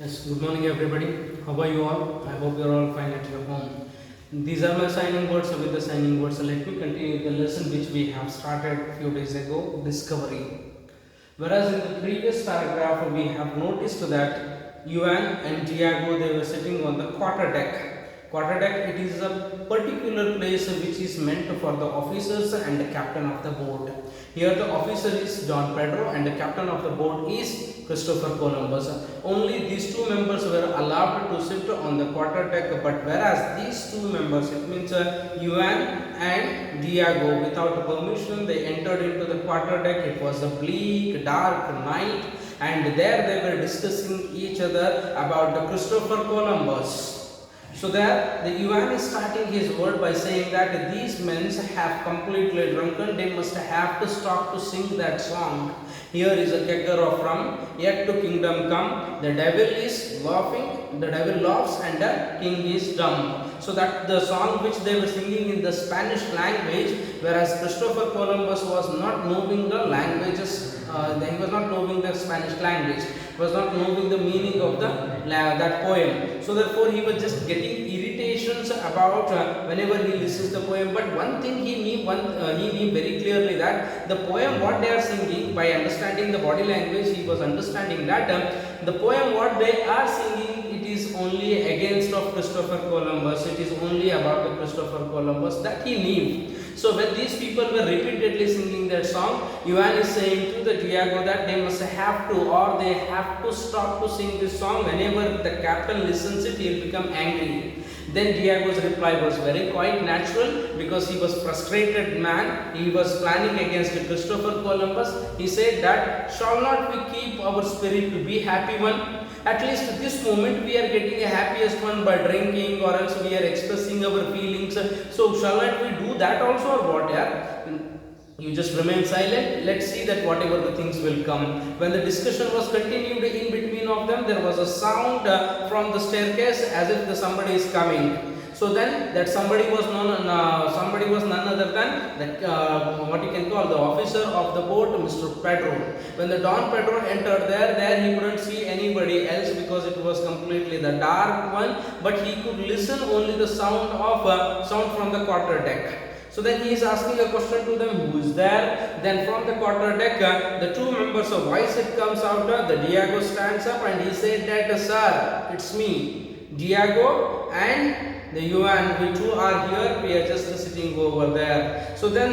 Yes, good morning everybody. How are you all? I hope you are all fine at your home. These are my signing words. So with the signing words, let me continue the lesson which we have started a few days ago, discovery. Whereas in the previous paragraph, we have noticed that Yuan and Diego, they were sitting on the quarter deck. Quarter deck, it is a particular place which is meant for the officers and the captain of the boat. Here the officer is Don Pedro and the captain of the boat is Christopher Columbus. Only these two members were allowed to sit on the quarter deck, but whereas these two members, it means Yuan and Diego, without permission, they entered into the quarter deck. It was a bleak, dark night, and there they were discussing each other about the Christopher Columbus. So there the Yuan is starting his word by saying that these men have completely drunken, they must have to stop to sing that song. Here is a kegger of rum, yet to kingdom come, the devil is laughing, the devil laughs and the king is dumb. So that the song which they were singing in the Spanish language, whereas Christopher Columbus was not knowing the languages, he was not knowing the Spanish language, was not knowing the meaning of that poem. So therefore he was just getting irritations about whenever he listens the poem. But one thing he knew very clearly, that the poem what they are singing, by understanding the body language, he was understanding that the poem what they are singing, it is only against of Christopher Columbus. It is only about the Christopher Columbus that he knew. So when these people were repeatedly singing that song, Yuan is saying to the Diego that they must have to, or they have to stop to sing this song. Whenever the captain listens it, he will become angry. Then Diego's reply was very quite natural, because he was frustrated man. He was planning against Christopher Columbus. He said that, shall not we keep our spirit to be happy one? At least at this moment we are getting a happiest one by drinking, or else we are expressing our feelings. So shall not we do that also, or what? Yeah? You just remain silent. Let's see that whatever the things will come. When the discussion was continued in between of them, there was a sound from the staircase as if somebody is coming. So then that somebody was none other than what you can call the officer of the boat, Mr. Pedro. When the Don Pedro entered there he couldn't see anybody else, because it was completely the dark one, but he could listen only the sound from the quarter deck. So then he is asking a question to them, who is there? Then from the quarter deck, the two members of voice it comes out. The Diego stands up and he said that, sir, it's me, Diego, and the Yuan, we two are here, we are just sitting over there. So then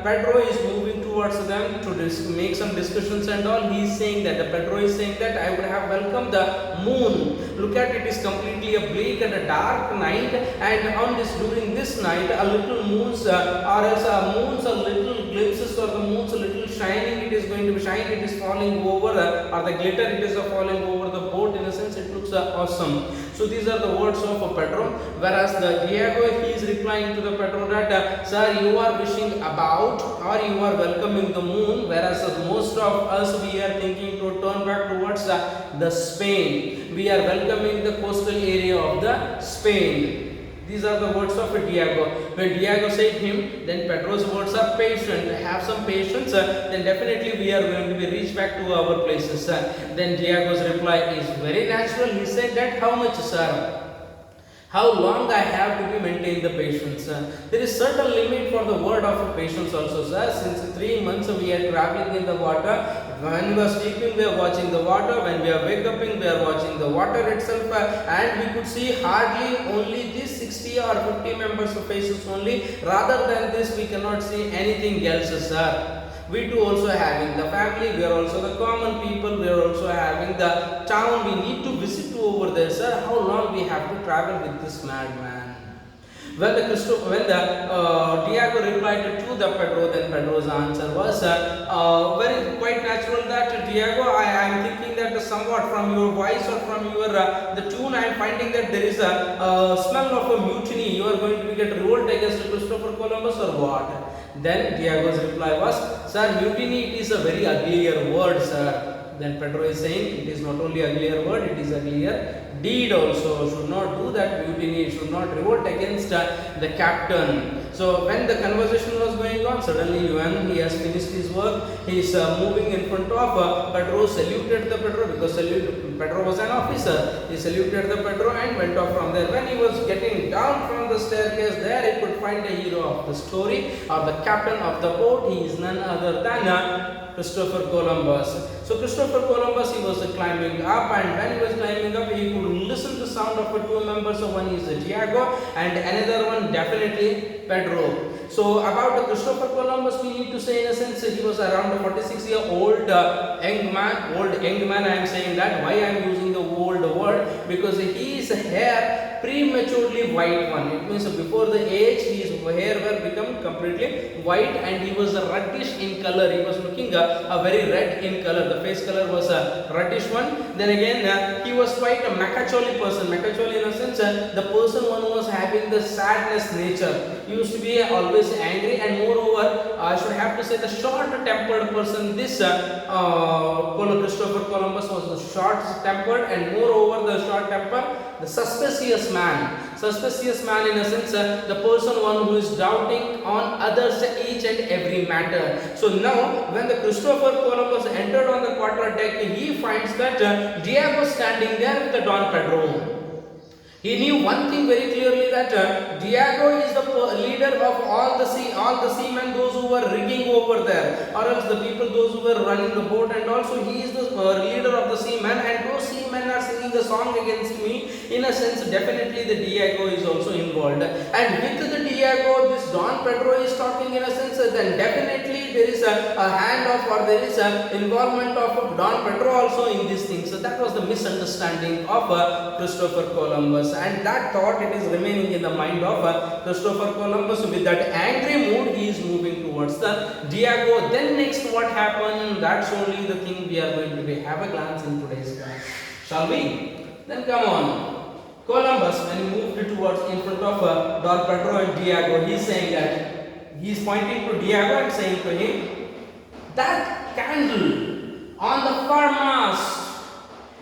Pedro is moving towards them to make some discussions and all. He is saying that, Pedro is saying that I would have welcomed the moon. Look at it is completely a bleak and a dark night, and on this, during this night, a little moons, or else moons, a little glimpses, or the moons a little shining, it is going to be shining, it is falling over, or the glitter, it is falling over the boat. In a sense, it looks awesome. So these are the words of Pedro, whereas the Diego, he is replying to the Pedro that, sir, you are wishing about, or you are welcoming the moon, whereas most of us, we are thinking to turn back towards the Spain. We are welcoming the coastal area of the Spain. These are the words of Diego. When Diego said him, then Pedro's words are patient. Have some patience, then definitely we are going to be reached back to our places. Then Diego's reply is very natural. He said that, how much, sir? How long I have to be maintain the patience? There is certain limit for the word of patience also, sir. Since 3 months we are traveling in the water. When we are sleeping, we are watching the water. When we are waking up, we are watching the water itself. And we could see hardly only these 60 or 50 members' faces only. Rather than this, we cannot see anything else, sir. We too also having the family, we are also the common people, we are also having the town, we need to visit to over there, sir. How long we have to travel with this madman? When Diego replied to the Pedro, then Pedro's answer was very quite natural that, Diego, I am thinking that somewhat from your voice or from your the tune, I am finding that there is a smell of a mutiny. You are going to get revolt against Christopher Columbus, or what? Then Diego's reply was, sir, mutiny, it is a very uglier word, sir. Then Pedro is saying, it is not only uglier word, it is uglier deed also. Should not do that mutiny, should not revolt against the captain. So when the conversation was going on, suddenly when he has finished his work, he is moving in front of Pedro, saluted the Pedro because Pedro was an officer. He saluted the Pedro and went off from there. When he was getting down from the staircase, there he could find the hero of the story or the captain of the boat. He is none other than Christopher Columbus. So Christopher Columbus, he was climbing up, and when he was climbing up, he could listen the sound of two members. So one is Diego and another one definitely Pedro. So about Christopher Columbus, we need to say in a sense he was around 46-year-old young man. I am saying that. Why I am using the old word? Because his hair prematurely white one. It means before the age his hair were become completely white, and he was reddish in color. He was looking a very red in color. The face color was a reddish one. Then again he was quite a melancholy person. Melancholy in a sense the person one who was having the sadness nature. He used to be always angry, and moreover I should have to say the short tempered person. This Christopher Columbus was short tempered, and moreover the short temper, the suspicious man in a sense the person one who is doubting on others each and every matter. So now when the Christopher Columbus entered on the quarter deck, he finds that Diego standing there with the Don Pedro. He knew one thing very clearly, that Diego is the leader of all the seamen, those who were rigging over there, or else the people, those who were running the boat, and also he is the leader of the seamen, and those seamen are singing the song against me. In a sense, definitely the Diego is also involved, and with the Diego, this Don Pedro is talking in a sense, then definitely there is a hand of, or there is a involvement of Don Pedro also in these things. So that was the misunderstanding of Christopher Columbus. And that thought, it is remaining in the mind of Christopher Columbus. With that angry mood, he is moving towards the Diego. Then next what happened, that's only the thing we are going to have a glance in today's class. Shall we? Then come on. Columbus, when he moved towards in front of Don Pedro and Diego, he is saying that, he is pointing to Diego and saying to him, that candle on the foremast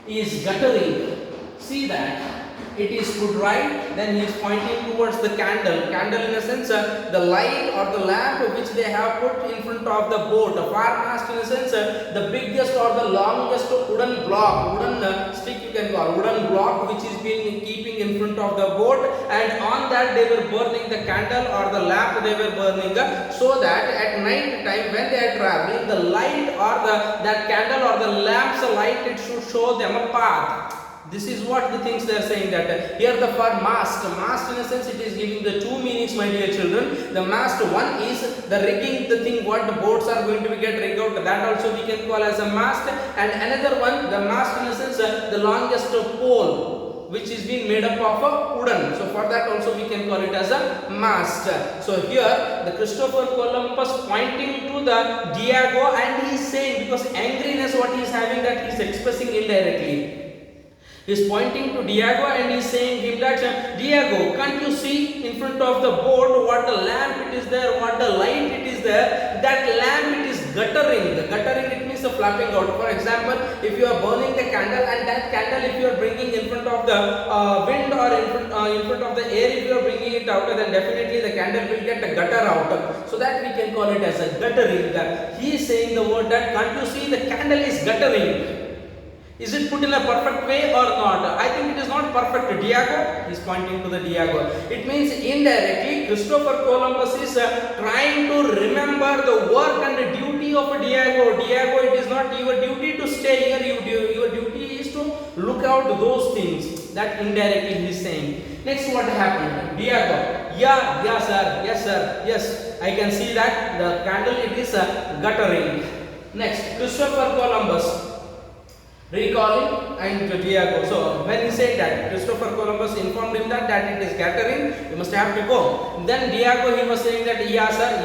is guttering. See that? It is put right. Then he is pointing towards the candle. Candle in a sense the light or the lamp which they have put in front of the boat. A foremast in a sense the biggest or the longest wooden block, wooden stick you can call, wooden block which is being keeping in front of the boat, and on that they were burning the candle or the lamp they were burning, so that at night time when they are traveling, the light or that candle or the lamp's light, it should show them a path. This is what the things they are saying, that here the mast in a sense, it is giving the two meanings, my dear children. The mast, one is the rigging, the thing what the boats are going to be get rigged out, that also we can call as a mast, and another one, the mast in a sense the longest pole which is being made up of a wooden, so for that also we can call it as a mast. So here the Christopher Columbus pointing to the Diego, and he is saying, because angriness what he is having, that he is expressing indirectly. He is pointing to Diego and he is saying him that, Diego, can't you see in front of the boat what the lamp it is there, what the light it is there, that lamp it is guttering. The guttering, it means the flapping out. For example, if you are burning the candle, and that candle if you are bringing in front of the wind or in front of the air, if you are bringing it out, then definitely the candle will get a gutter out. So that we can call it as a guttering. He is saying the word that, can't you see the candle is guttering? Is it put in a perfect way or not? I think it is not perfect. Diego is pointing to the Diego. It means indirectly Christopher Columbus is trying to remember the work and the duty of Diego. Diego, it is not your duty to stay here. Your duty is to look out those things. That indirectly he is saying. Next, what happened? Diego, yes sir, yes, I can see that the candle it is guttering. Next, Christopher Columbus recalling and Diego. So when he said that, Christopher Columbus informed him that it is guttering, you must have to go. Then Diego, he was saying that, yes sir,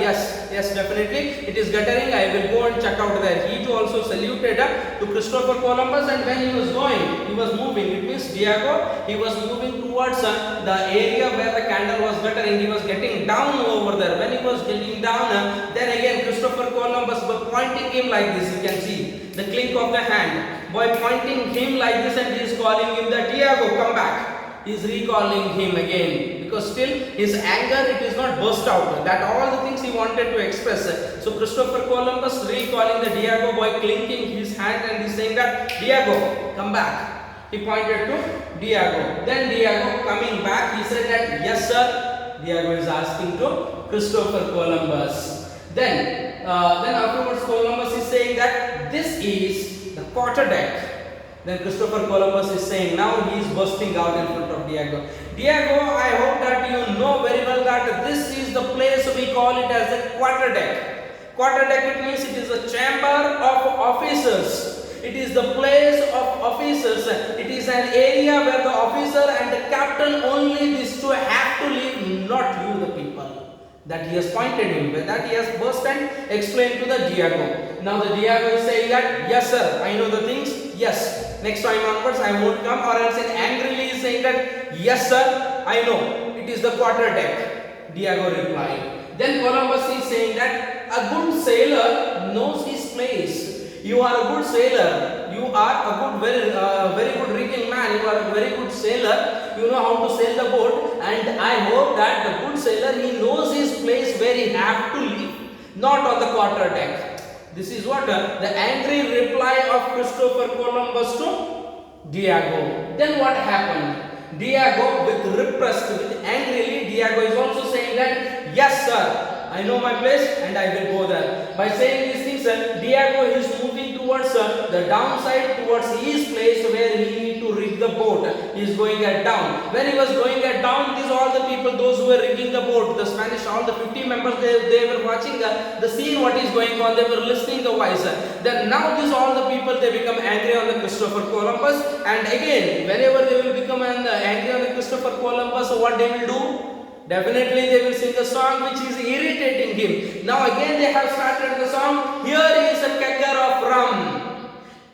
yes definitely it is guttering, I will go and check out there. He too also saluted to Christopher Columbus, and when he was going, he was moving. It means Diego, he was moving towards the area where the candle was guttering. He was getting down over there. When he was getting down, then again Christopher Columbus was pointing him like this. You can see the clink of the hand. By pointing him like this, and he is calling him that, Diego, come back. he is recalling him again, because still his anger, it is not burst out, that all the things he wanted to express. So Christopher Columbus recalling the Diego by clinking his hand and he is saying that, Diego, come back. He pointed to Diego. Then Diego coming back, he said that, yes sir. Diego is asking to Christopher Columbus. Then afterwards Columbus is saying that this is the quarterdeck. Then Christopher Columbus is saying, now he is bursting out in front of Diego. Diego, I hope that you know very well that this is the place we call it as the quarterdeck. Quarterdeck, it means it is a chamber of officers. It is the place of officers. It is an area where the officer and the captain, only these two have to live, not you the people. That he has pointed him, that he has burst and explained to the Diego. Now the Diego is saying that, yes sir, I know the things, yes, next time onwards I won't come, or else angrily is saying that, yes sir, I know, it is the quarterdeck. Diego replied. Then Columbus is saying that a good sailor knows his place. You are a good sailor, you are a good, very good rigging man, you are a very good sailor, you know how to sail the boat, and I hope that the good sailor, he knows his place where he have to live, not on the quarterdeck. This is what the angry reply of Christopher Columbus to Diego. Then what happened? Diego, with repressed, with angrily, Diego is also saying that, yes sir, I know my place and I will go there. By saying these things, Diego is moving towards the downside, towards his place where he need to rig the boat. He is going at down. When he was going at down, these all the people, those who were rigging the boat, the Spanish, all the 50 members, they were watching the scene, what is going on. They were listening the voice. Then now these all the people, they become angry on the Christopher Columbus. And again, whenever they will become angry on the Christopher Columbus, what they will do? Definitely they will sing a song which is irritating him. Now again they have started the song, here is a kegger of rum.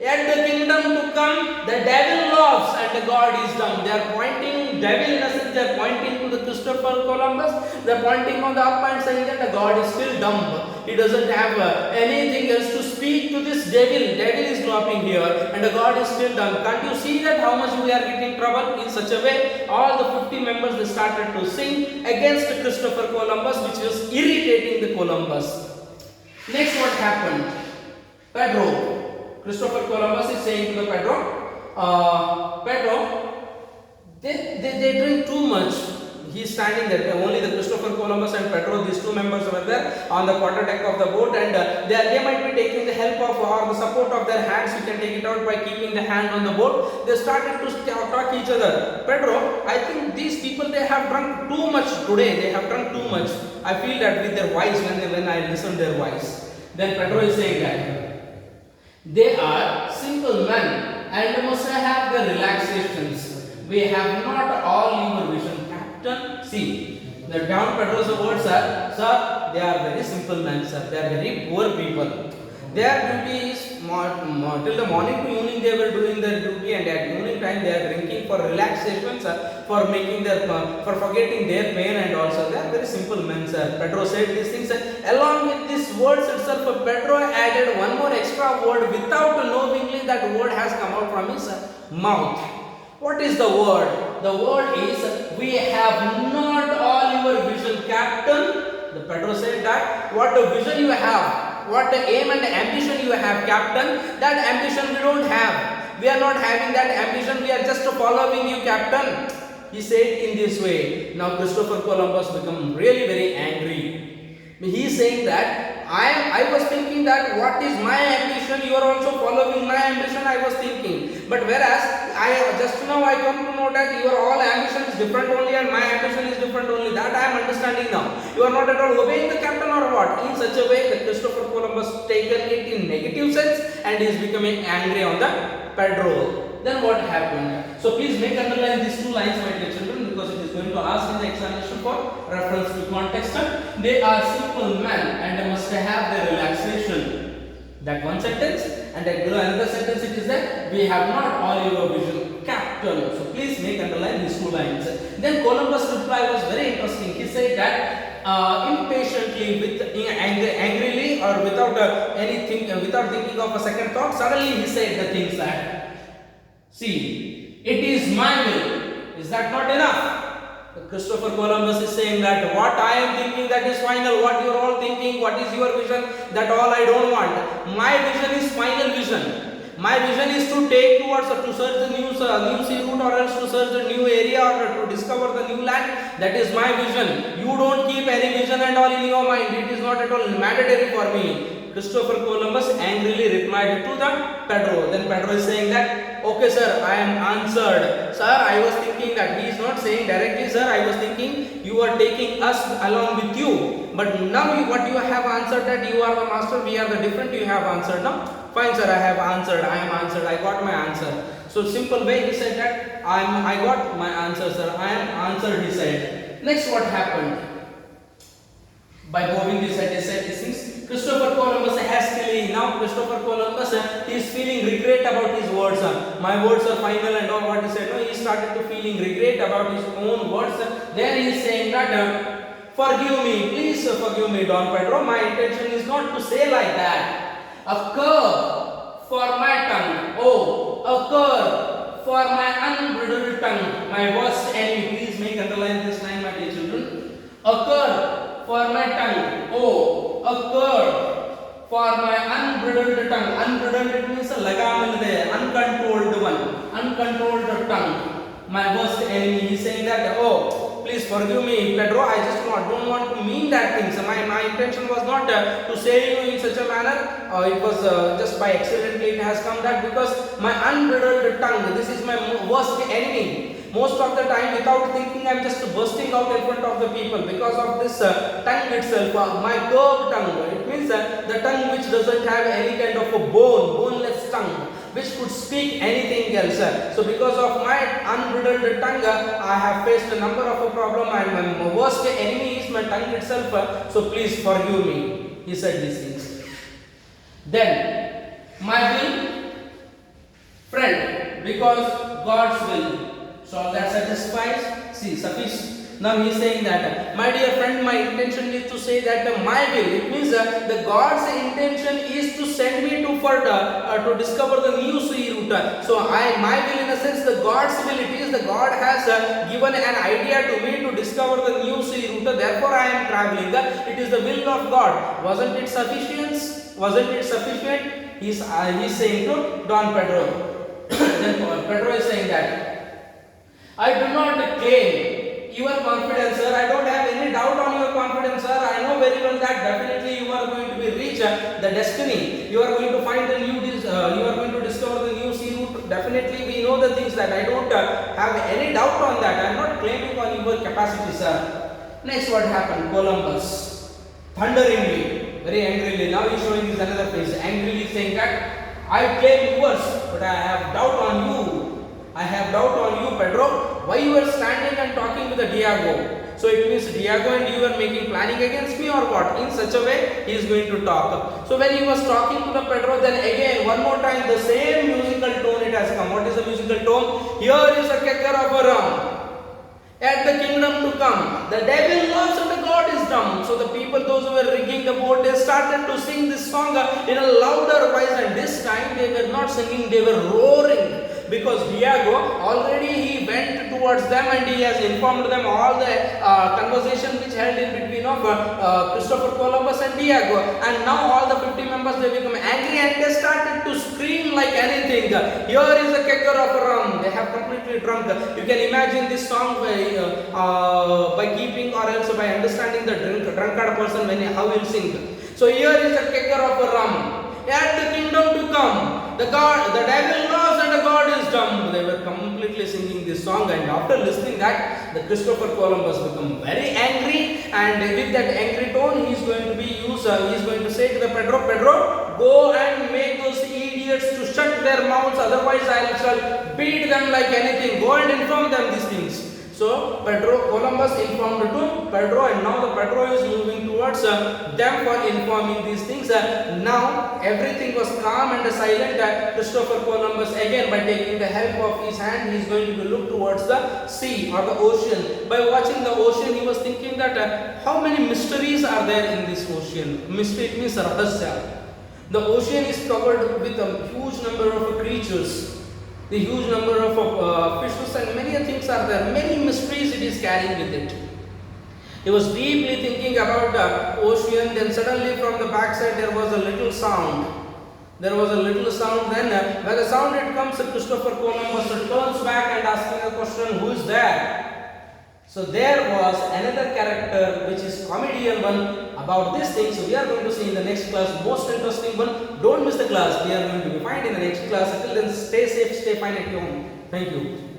Yet the kingdom to come, the devil laughs and the God is dumb. They are pointing, devil in a sense, they are pointing to the Christopher Columbus. They are pointing on the up and saying that the God is still dumb. He doesn't have anything else to speak to this devil. Devil is laughing here and the God is still dumb. Can't you see that how much we are getting trouble in such a way? All the 50 members, they started to sing against Christopher Columbus, which was irritating the Columbus. Next, what happened? Pedro. Christopher Columbus is saying to the Pedro, they drink too much. He is standing there. Only the Christopher Columbus and Pedro, these two members were there on the quarterdeck of the boat, and they might be taking the help of or the support of their hands. You can take it out by keeping the hand on the boat. They started to talk each other. Pedro, I think these people, they have drunk too much today. They have drunk too much. I feel that with their voice, when I listen their voice. Then Pedro is saying that they are simple men and must have the relaxations. We have not all your vision, Captain. See, the down Pedro's words are, sir, they are very simple men, sir. They are very poor people. Their duty is till the morning to evening they were doing their duty, and at evening time they are drinking for relaxation, sir, for making their for forgetting their pain, and also they are very simple men, sir. Pedro said these things. Along with these words itself, Pedro added one more extra word without knowingly that word has come out from his mouth. What is the word? The word is, we have not all your vision, Captain. The Pedro said that what the vision you have, what the aim and the ambition you have, Captain, that ambition we don't have. We are not having that ambition, we are just following you, Captain. He said in this way. Now Christopher Columbus became really very angry. He is saying that I was thinking that what is my ambition, you are also following my ambition, I was thinking. But whereas just now I come to know that your all ambition is different only and my ambition is different only. That I am understanding now. You are not at all obeying the captain or what? In such a way that Christopher Columbus taken it in negative sense and is becoming angry on the Pedro. Then what happened? So please make underline these two lines, my dear children, because it is going to ask in the examination for reference to context. They are simple men and they must have their relaxation. That one sentence, and another sentence it is that we have not all your vision, Captain. So please make underline these two lines. Then Columbus' reply was very interesting. He said that impatiently, angrily, or without without thinking of a second thought, suddenly he said the things that, see, it is my will Is that not enough? Christopher Columbus is saying that what I am thinking, that is final. What you are all thinking, what is your vision, that all I don't want. My vision is final vision. My vision is to take towards to search the new sea route, or else to search the new area, or to discover the new land. That is my vision. You don't keep any vision and all in your mind. It is not at all mandatory for me. Christopher Columbus angrily replied to the Pedro. Then Pedro is saying that, okay sir, I am answered. Sir, I was thinking that. He is not saying directly, sir, I was thinking you are taking us along with you. But now what you have answered, that you are the master, we are the different, you have answered now. Fine sir, I have answered, I am answered, I got my answer. So simple way he said that, I got my answer sir, I am answered, he said. Next what happened? By bowing his head, he said these things. Christopher Columbus hastily, now Christopher Columbus is feeling regret about his words. My words are final and all what he said. No, he started to feeling regret about his own words. Then he is saying that, forgive me, please forgive me Don Pedro. My intention is not to say like that. A curb for my tongue. Oh, a curb for my unbridled tongue. My worst enemy. Please make underline this line, my dear children. A curb for my tongue. Oh, a curb for my unbridled tongue. Unbridled, it means a lagam there, uncontrolled one, uncontrolled tongue. My worst enemy. He is saying that, oh, please forgive me, Pedro. I just don't want to mean that thing. So my intention was not to say you in such a manner. It was just by accidentally it has come that, because my unbridled tongue. This is my worst enemy. Most of the time, without thinking, I am just bursting out in front of the people because of this tongue itself. My curved tongue. It means the tongue which doesn't have any kind of a boneless tongue, which could speak anything else. So because of my unbridled tongue, I have faced a number of a problem, and my worst enemy is my tongue itself. So please forgive me. He said these things. Then, my will, friend, because God's will. So that satisfies. See, sufficient. Now he is saying that, my dear friend, my intention is to say that my will. It means the God's intention is to send me to further to discover the new sea route. So my will, in a sense, the God's will. It is the God has given an idea to me to discover the new sea route. Therefore, I am traveling. It is the will of God. Wasn't it sufficient? Wasn't it sufficient? He's saying to Don Pedro. Then Pedro is saying that, I do not claim your confidence, sir. I don't have any doubt on your confidence, sir. I know very well that definitely you are going to reach the destiny. You are going to find the new. You are going to discover the new sea route. Definitely, we know the things that I don't have any doubt on that. I am not claiming on your capacity, sir. Next, what happened? Columbus, thunderingly, very angrily. Now he is showing this another face, angrily saying that I claim yours, but I have doubt on you. I have doubt on you, Pedro. Why you are standing and talking with the Diego? So it means Diego and you are making planning against me, or what? In such a way, he is going to talk. So when he was talking to the Pedro, then again, one more time, the same musical tone it has come. What is the musical tone? Here is a kegger of a rum. At the kingdom to come, the devil loves and the God is dumb. So the people, those who were rigging the boat, they started to sing this song in a louder voice, and this time they were not singing, they were roaring. Because Diego already he went towards them and he has informed them all the conversation which held in between of Christopher Columbus and Diego, and now all the 50 members they become angry and they started to scream like anything. Here is a kegger of rum. They have completely drunk. You can imagine this song by keeping or else by understanding the drunkard person how he will sing. So here is a kegger of rum. At the kingdom to come, the devil knows and the God is dumb. They were completely singing this song, and after listening that, the Christopher Columbus become very angry, and with that angry tone, he is going to say to the Pedro, go and make those idiots to shut their mouths, otherwise I shall beat them like anything. Go and inform them these things. So Columbus informed to Pedro, and now the Pedro is moving towards them for informing these things. Now everything was calm and silent. Christopher Columbus again, by taking the help of his hand, he is going to look towards the sea or the ocean. By watching the ocean, he was thinking that how many mysteries are there in this ocean. Mystery, it means rahasya. The ocean is covered with a huge number of creatures. The huge number of fishes and many things are there. Many mysteries it is carrying with it. He was deeply thinking about the ocean. Then suddenly from the backside there was a little sound. There was a little sound. Then when the sound it comes, Christopher Columbus turns back and asking a question, "Who is there?" So there was another character which is comedian one about this thing. So we are going to see in the next class, most interesting one. Don't miss the class. We are going to be fine in the next class. Until then, stay safe, stay fine at home. Thank you.